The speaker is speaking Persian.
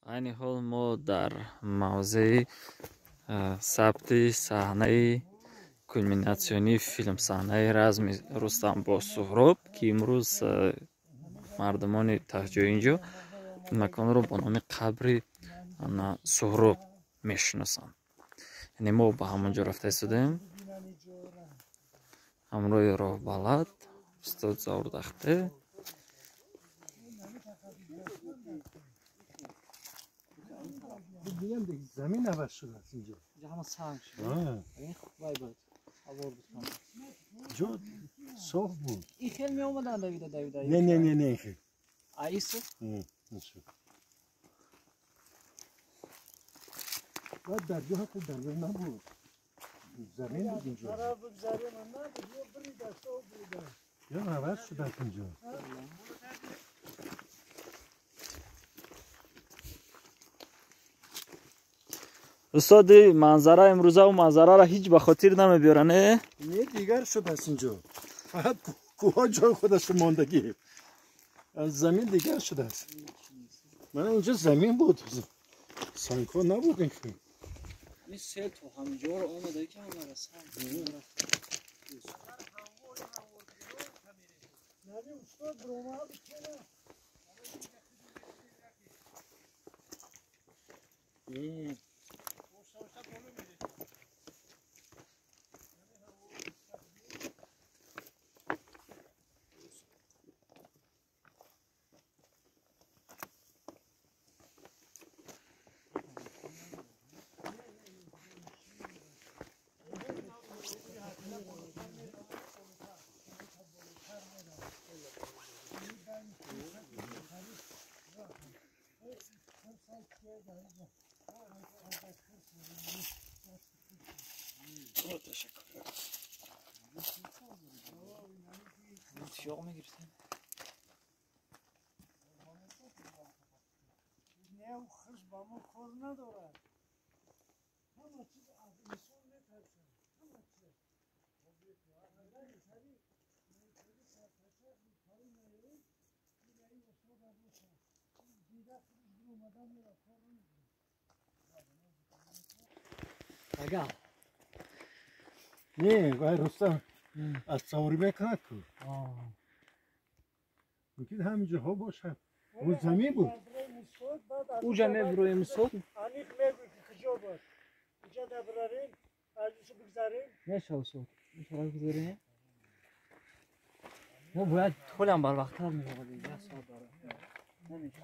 عین حال ما در موضع ثبت صحنه کلمیناسیونی فیلم صحنه رزم رستم با سهراب که امروز مردمان تهجوی اینجا مکان رو با نام قبر سهراب میشناسند. یعنی ما به همونجا رفته ایستادیم همراه راه بلد استاد زاردخته. زمین عوض شده است اینجا. اینجا همه سنگ شده. این خوب باید هوا بسپن. جو صاف بود. این خیلی می اومدن دویده. نه خیلی. ایسو؟ نشو. بعد درجه ها خود درجه نبود. زمین بود اینجا. خراب بود زمین نبود. یه برید صاف بود. یا عوض شده است اینجا. استاد منظره امروزه و منظره را هیچ به خاطر نمیبیاره نه؟ نه دیگر شده است اینجا. فقط کوها جای خودش ماندگی. از زمین دیگر شده است. من اینجا زمین بود. سنگ‌ها نبود این خیلی. این سیل تو همینجا رو آمده که همه را سنگ. تشاق میگیرسن نه و خش با ما کار نداره. همه چیز از انسان میترسن. همه چیز. اگر نه وای رستم از سواری میکنه کو میگید همینجا ها باشه اون زمین بود اوجا میبروی مسود انیخ میگوی که کجا بود اینجا دبراریم ازشو بگذاریم نشه سود میشه بگذاریم ما باید خودم بر وقت ها میگردیم 10 ساعت داره نمیشه